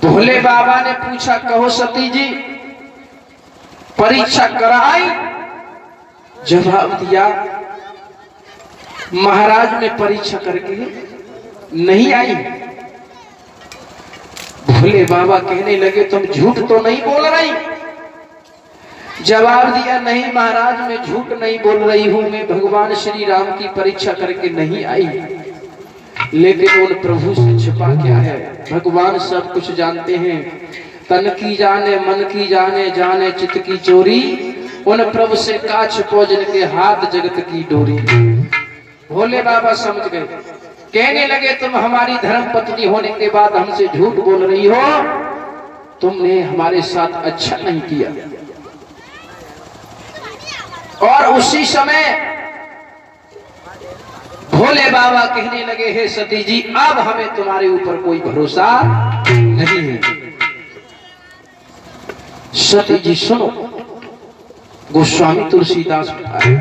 भोले बाबा ने पूछा, कहो सती जी परीक्षा कराई? जवाब दिया, महाराज में परीक्षा करके नहीं आई। भोले बाबा कहने लगे, तुम झूठ तो नहीं बोल रही? जवाब दिया, नहीं महाराज, मैं झूठ नहीं बोल रही हूं, मैं भगवान श्री राम की परीक्षा करके नहीं आई। लेकिन उन प्रभु से छिपा क्या है? भगवान सब कुछ जानते हैं। तन की जाने मन की जाने, जाने चित्त की चोरी, उन प्रभु से का छिपो जिनके हाथ जगत की डोरी। भोले बाबा समझ गए, कहने लगे, तुम हमारी धर्म पत्नी होने के बाद हमसे झूठ बोल रही हो, तुमने हमारे साथ अच्छा नहीं किया। और उसी समय भोले बाबा कहने लगे, हे सती जी, अब हमें तुम्हारे ऊपर कोई भरोसा नहीं है। सती जी सुनो, गोस्वामी तुलसीदास बताए,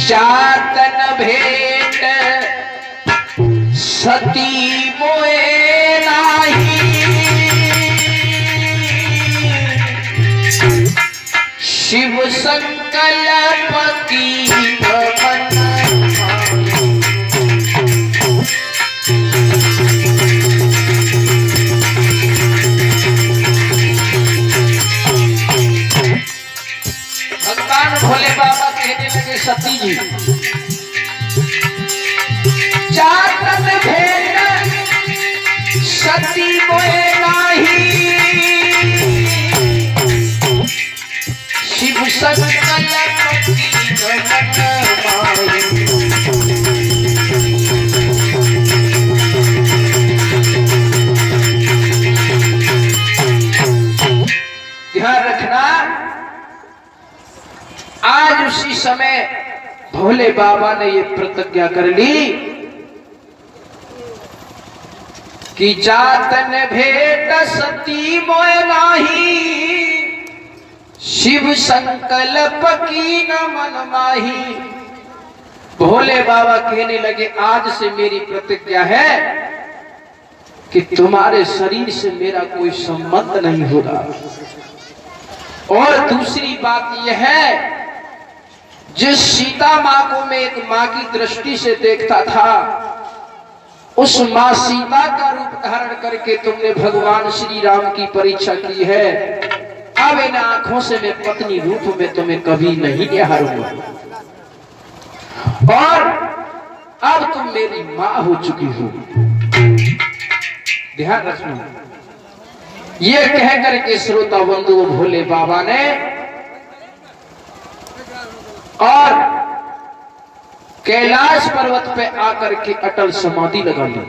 चातन भेंट सती मोए नाही, शिव संकल्प की भगवान भोले बाबा कहने लगे, सती जी चातन भेंट सती मोए नाही, शिव संकल्प की ध्यान रखना। आज उसी समय भोले बाबा ने ये प्रतिज्ञा कर ली कि जातन भेंट सती मोए नाही, शिव संकल्प की न मन माही। भोले बाबा कहने लगे, आज से मेरी प्रतिज्ञा है कि तुम्हारे शरीर से मेरा कोई संबंध नहीं होगा। और दूसरी बात यह है, जिस सीता मां को मैं एक मां की दृष्टि से देखता था, उस मां सीता का रूप धारण करके तुमने भगवान श्री राम की परीक्षा की है। अब इन आंखों से मैं पत्नी रूप में तुम्हें कभी नहीं निहारूंगा, और अब तुम मेरी मां हो चुकी हो। ध्यान रखना। ये कह करके श्रोता बंधु भोले बाबा ने और कैलाश पर्वत पे आकर के अटल समाधि लगा ली।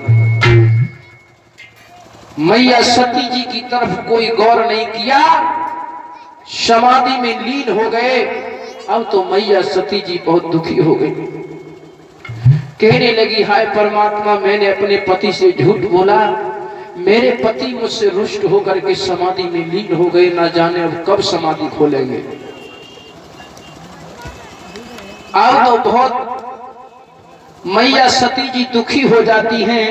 मैया सती जी की तरफ कोई गौर नहीं किया, समाधि में लीन हो गए। अब तो मैया सती जी बहुत दुखी हो गई, कहने लगी, हाय परमात्मा, मैंने अपने पति से झूठ बोला, मेरे पति मुझसे रुष्ट होकर के समाधि में लीन हो गए, ना जाने अब कब समाधि खोलेंगे। अब तो बहुत मैया सती जी दुखी हो जाती हैं,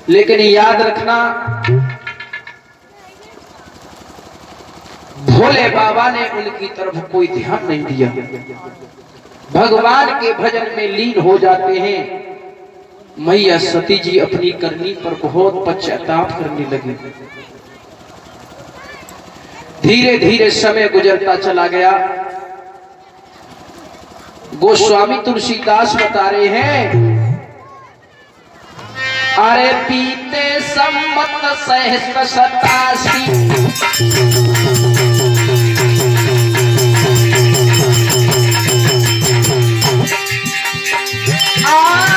लेकिन याद रखना, भोले बाबा ने उनकी तरफ कोई ध्यान नहीं दिया, भगवान के भजन में लीन हो जाते हैं। मैया सती जी अपनी करनी पर बहुत पश्चाताप करने लगी। धीरे धीरे समय गुजरता चला गया। गोस्वामी तुलसीदास बता रहे हैं, अरे पीते संवत सहस्त्र 87 और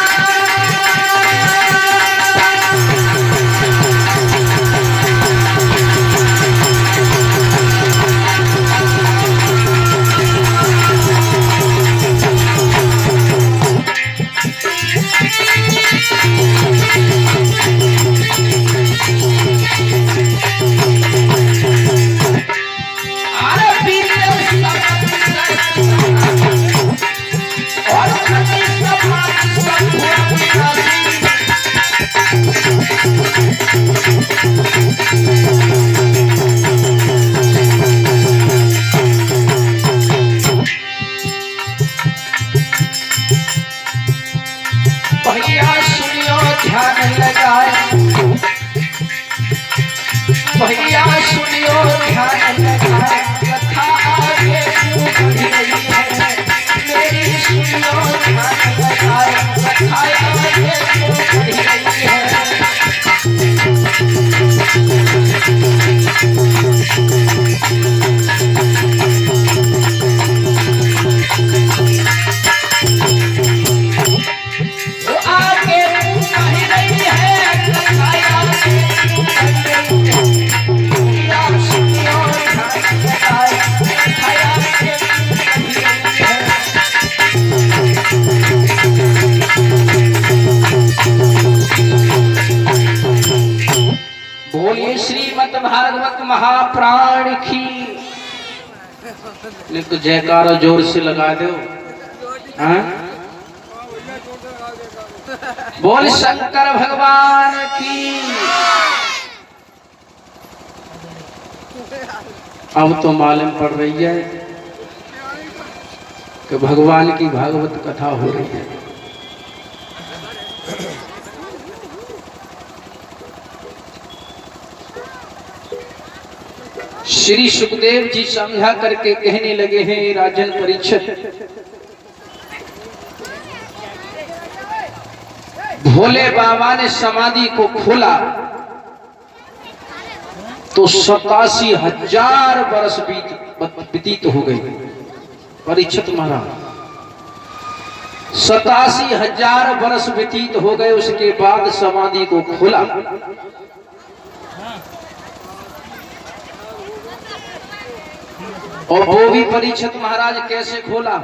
लगाए, भैया सुनियो ध्यान लगाए, कथा आगे बढ़ रही है, मेरी सुनियो ध्यान लगाए, कथा आगे बढ़ रही है। बोलिए श्रीमद् भागवत महाप्राण की। नहीं तो जयकारा जोर से लगा दो। हाँ? बोल शंकर भगवान की। अब तो मालूम पड़ रही है कि भगवान की भागवत कथा हो रही है। श्री सुखदेव जी समझा करके कहने लगे हैं, राजन परीक्षित, भोले बाबा ने समाधि को खोला तो 87,000 वर्ष व्यतीत हो गए। परीक्षित महाराज 87,000 वर्ष व्यतीत हो गए। उसके बाद समाधि को खोला। और वो भी परीक्षित महाराज कैसे खोला?